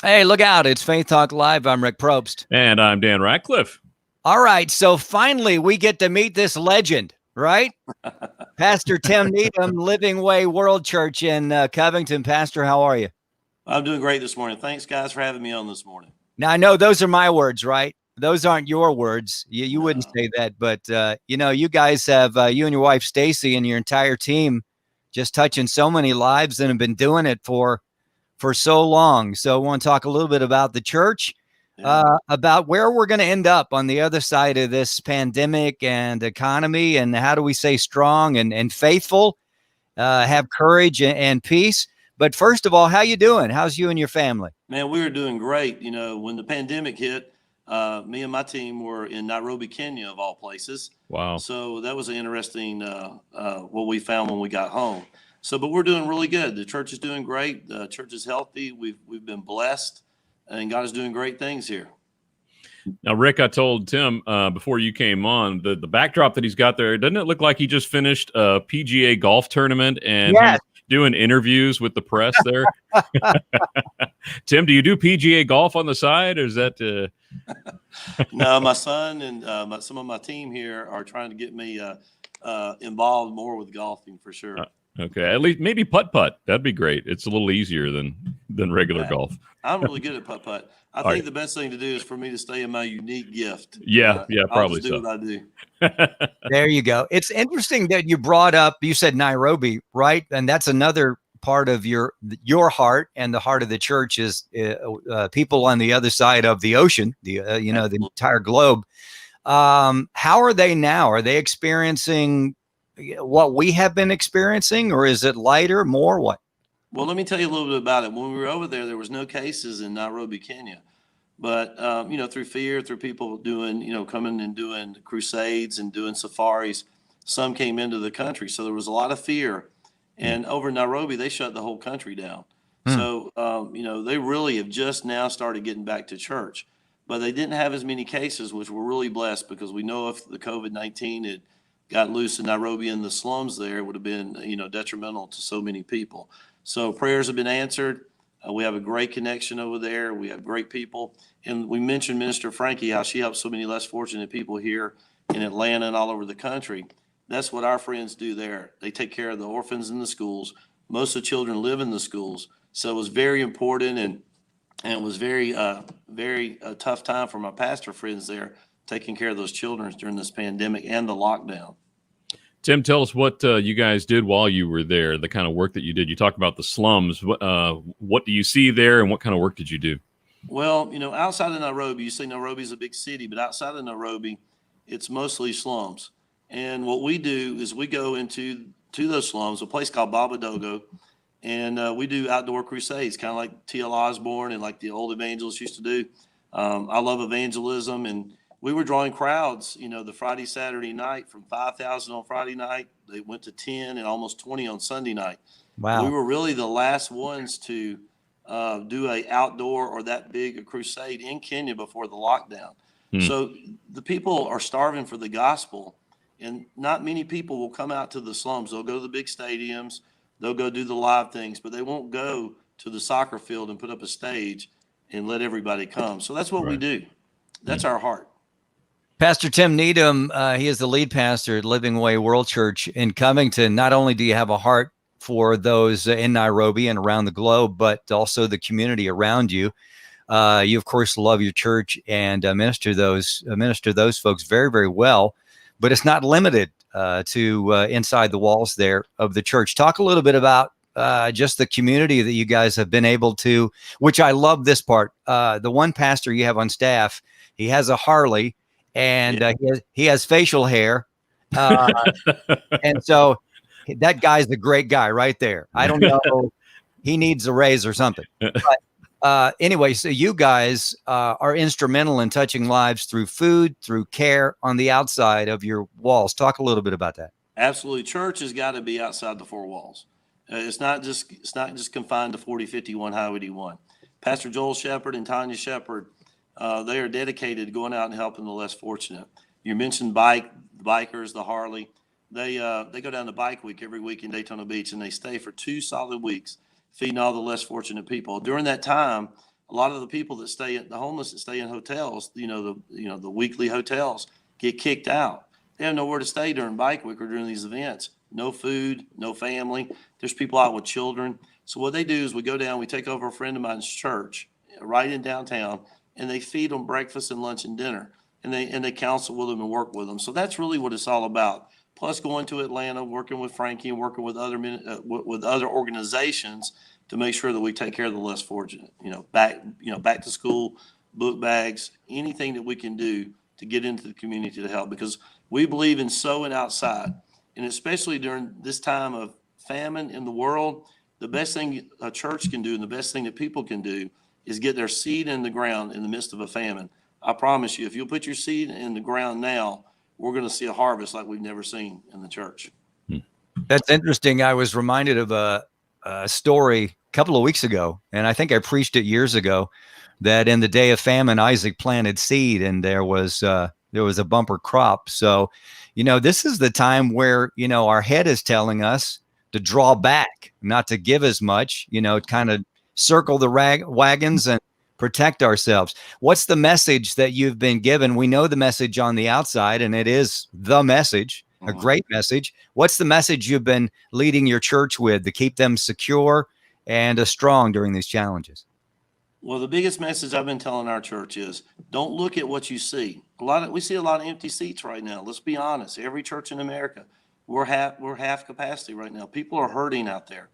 Hey, look out. It's Faith Talk Live. I'm Rick Probst. And I'm Dan Ratcliffe. All right. So finally, we get to meet this legend, right? Pastor Tim Needham, Living Way World Church in Covington. Pastor, how are you? I'm doing great this morning. Thanks, guys, for having me on this morning. Now, I know those are my words, right? Those aren't your words. You No. wouldn't say that. But, you guys have, you and your wife, Stacy, and your entire team just touching so many lives and have been doing it for so long. So I want to talk a little bit about the church, about where we're going to end up on the other side of this pandemic and economy, and how do we stay strong and faithful, have courage and peace. But first of all, how you doing? How's you and your family? Man, we were doing great. You know, when the pandemic hit, me and my team were in Nairobi, Kenya, of all places. Wow. So that was an interesting what we found when we got home. So, but we're doing really good. The church is doing great. The church is healthy. We've been blessed, and God is doing great things here. Now, Rick, I told Tim before you came on, the backdrop that he's got there, doesn't it look like he just finished a PGA golf tournament and Yes. doing interviews with the press there? Tim, do you do PGA golf on the side, or is that? No, my son and some of my team here are trying to get me involved more with golfing for sure. Okay, at least maybe putt-putt. That'd be great. It's a little easier than regular golf. I'm really good at putt-putt. I think the best thing to do is for me to stay in my unique gift. Yeah, probably I'll just do what I do. There you go. It's interesting that you brought up, you said Nairobi, right? And that's another part of your heart, and the heart of the church is people on the other side of the ocean, the entire globe. How are they now? Are they experiencing what we have been experiencing, or is it lighter, more, what? Well, let me tell you a little bit about it. When we were over there was no cases in Nairobi, Kenya. But, through fear, through people doing, coming and doing crusades and doing safaris, some came into the country. So there was a lot of fear. And over in Nairobi, they shut the whole country down. So, they really have just now started getting back to church. But they didn't have as many cases, which we're really blessed, because we know if the COVID-19 had got loose in Nairobi in the slums there, it would have been, detrimental to so many people. So prayers have been answered. We have a great connection over there. We have great people. And we mentioned Minister Frankie, how she helps so many less fortunate people here in Atlanta and all over the country. That's what our friends do there. They take care of the orphans in the schools. Most of the children live in the schools. So it was very important, and it was very tough time for my pastor friends there, taking care of those children during this pandemic and the lockdown. Tim, tell us what you guys did while you were there, the kind of work that you did. You talked about the slums. What do you see there, and what kind of work did you do? Well, outside of Nairobi, you say Nairobi is a big city, but outside of Nairobi, it's mostly slums. And what we do is we go into those slums, a place called Baba Dogo, and we do outdoor crusades, kind of like T.L. Osborne and like the old evangelists used to do. I love evangelism, and we were drawing crowds, the Friday, Saturday night, from 5,000 on Friday night. They went to 10 and almost 20 on Sunday night. Wow. We were really the last ones to do a outdoor or that big a crusade in Kenya before the lockdown. So the people are starving for the gospel, and not many people will come out to the slums. They'll go to the big stadiums. They'll go do the live things, but they won't go to the soccer field and put up a stage and let everybody come. So that's what we do. That's our heart. Pastor Tim Needham, he is the lead pastor at Living Way World Church in Covington. Not only do you have a heart for those in Nairobi and around the globe, but also the community around you. You, of course, love your church and minister those folks very, very well. But it's not limited to inside the walls there of the church. Talk a little bit about just the community that you guys have been able to, which I love this part. The one pastor you have on staff, he has a Harley. And he has facial hair. And so that guy's the great guy right there. I don't know. He needs a raise or something. But anyway, so you guys are instrumental in touching lives through food, through care on the outside of your walls. Talk a little bit about that. Absolutely. Church has got to be outside the four walls. It's not just confined to 4051 Highway D1. Pastor Joel Shepherd and Tanya Shepherd, they are dedicated to going out and helping the less fortunate. You mentioned the bikers, the Harley. They go down to Bike Week every week in Daytona Beach, and they stay for 2 solid weeks feeding all the less fortunate people. During that time, a lot of the people that stay at the homeless that stay in hotels, the weekly hotels get kicked out. They have nowhere to stay during bike week or during these events. No food, no family. There's people out with children. So what they do is we go down, we take over a friend of mine's church right in downtown, and they feed them breakfast and lunch and dinner. And they counsel with them and work with them. So that's really what it's all about. Plus going to Atlanta, working with Frankie and working with other organizations to make sure that we take care of the less fortunate, back to school, book bags, anything that we can do to get into the community to help, because we believe in sowing outside. And especially during this time of famine in the world, the best thing a church can do and the best thing that people can do is get their seed in the ground in the midst of a famine. I promise you, if you'll put your seed in the ground now, we're going to see a harvest like we've never seen in the church. That's interesting. I was reminded of a story a couple of weeks ago, and I think I preached it years ago, that in the day of famine, Isaac planted seed, and there was a bumper crop. So, this is the time where, our head is telling us to draw back, not to give as much, kind of circle the wagons and protect ourselves. What's the message that you've been given? We know the message on the outside, and it is the message, a great message. What's the message you've been leading your church with to keep them secure and strong during these challenges? Well, the biggest message I've been telling our church is don't look at what you see. We see a lot of empty seats right now. Let's be honest. Every church in America, we're half capacity right now. People are hurting out there.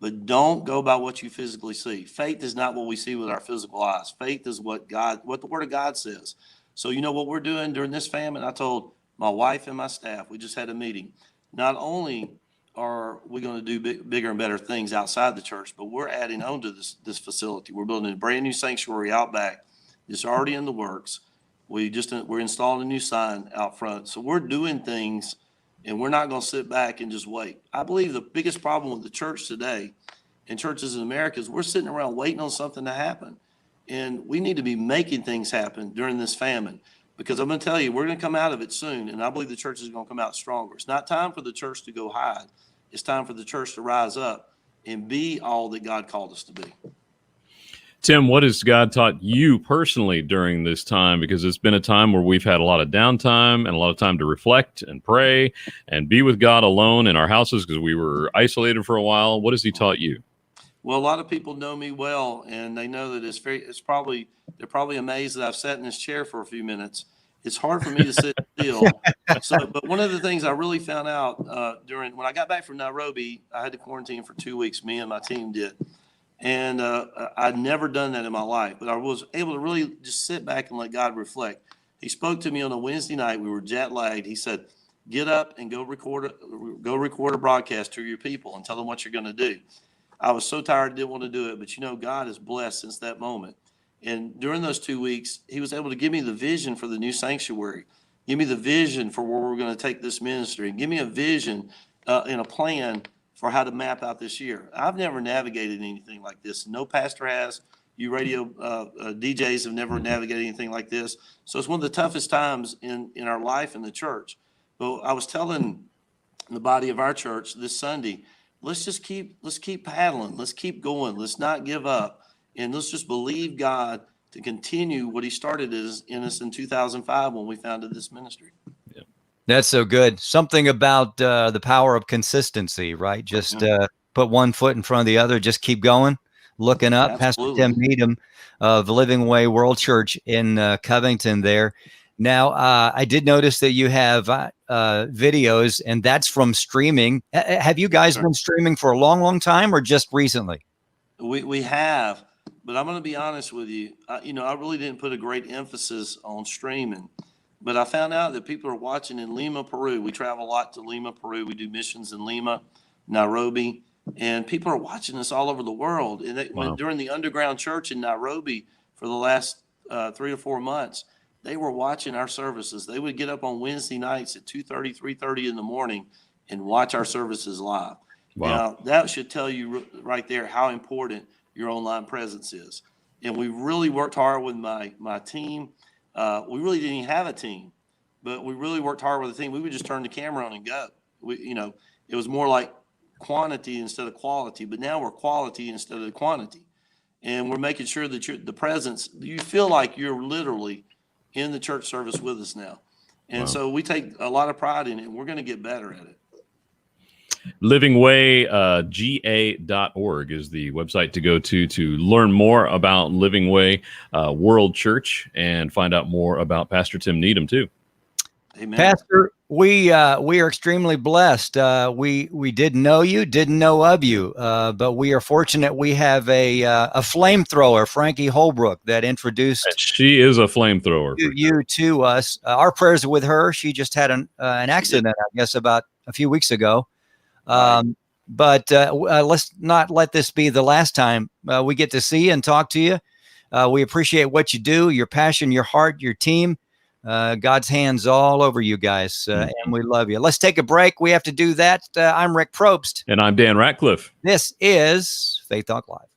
But don't go by what you physically see. Faith is not what we see with our physical eyes. Faith is what the Word of God says. So what we're doing during this famine? I told my wife and my staff, we just had a meeting. Not only are we going to do bigger and better things outside the church, but we're adding on to this facility. We're building a brand new sanctuary out back. It's already in the works. We're installing a new sign out front. So we're doing things, and we're not going to sit back and just wait. I believe the biggest problem with the church today and churches in America is we're sitting around waiting on something to happen. And we need to be making things happen during this famine, because I'm going to tell you, we're going to come out of it soon. And I believe the church is going to come out stronger. It's not time for the church to go hide. It's time for the church to rise up and be all that God called us to be. Tim, what has God taught you personally during this time? Because it's been a time where we've had a lot of downtime and a lot of time to reflect and pray and be with God alone in our houses because we were isolated for a while. What has He taught you? Well, a lot of people know me well, and they know that they're probably amazed that I've sat in this chair for a few minutes. It's hard for me to sit still. But one of the things I really found out when I got back from Nairobi, I had to quarantine for 2 weeks. Me and my team did. And I'd never done that in my life, but I was able to really just sit back and let God reflect. He spoke to me on a Wednesday night. We were jet lagged. He said, "Get up and go record a broadcast to your people and tell them what you're going to do." I was so tired, didn't want to do it, but God has blessed since that moment. And during those 2 weeks, He was able to give me the vision for the new sanctuary, give me the vision for where we're going to take this ministry, give me a vision and a plan for how to map out this year. I've never navigated anything like this. No pastor has. You radio DJs have never navigated anything like this. So it's one of the toughest times in our life in the church. But I was telling the body of our church this Sunday, let's keep paddling. Let's keep going. Let's not give up. And let's just believe God to continue what He started in us in 2005 when we founded this ministry. That's so good. Something about the power of consistency, right? Just put one foot in front of the other. Just keep going, looking up. Absolutely. Pastor Tim Needham of the Living Way World Church in Covington there. Now, I did notice that you have videos, and that's from streaming. Have you guys been streaming for a long, long time or just recently? We have, but I'm going to be honest with you. I really didn't put a great emphasis on streaming. But I found out that people are watching in Lima, Peru. We travel a lot to Lima, Peru. We do missions in Lima, Nairobi, and people are watching us all over the world. And during the underground church in Nairobi for the last 3 to 4 months, they were watching our services. They would get up on Wednesday nights at 2:30, 3:30 in the morning and watch our services live. Wow. Now, that should tell you right there how important your online presence is. And we really worked hard with my team. We really didn't even have a team, but we really worked hard with the team. We would just turn the camera on and go. It was more like quantity instead of quality, but now we're quality instead of quantity. and we're making sure that the presence, you feel like you're literally in the church service with us now. And Wow. so we take a lot of pride in it, and we're going to get better at it. LivingWayGA.org is the website to go to learn more about Living Way World Church and find out more about Pastor Tim Needham too. Amen. Pastor, we are extremely blessed. We didn't know you, didn't know of you, but we are fortunate we have a flamethrower, Frankie Holbrook, that introduced She is a flamethrower. you to us. Our prayers are with her. She just had an accident, I guess, about a few weeks ago. Right. But let's not let this be the last time we get to see you and talk to you. We appreciate what you do, your passion, your heart, your team. God's hands all over you guys, and we love you. Let's take a break. We have to do that. I'm Rick Probst. And I'm Dan Ratcliffe. This is Faith Talk Live.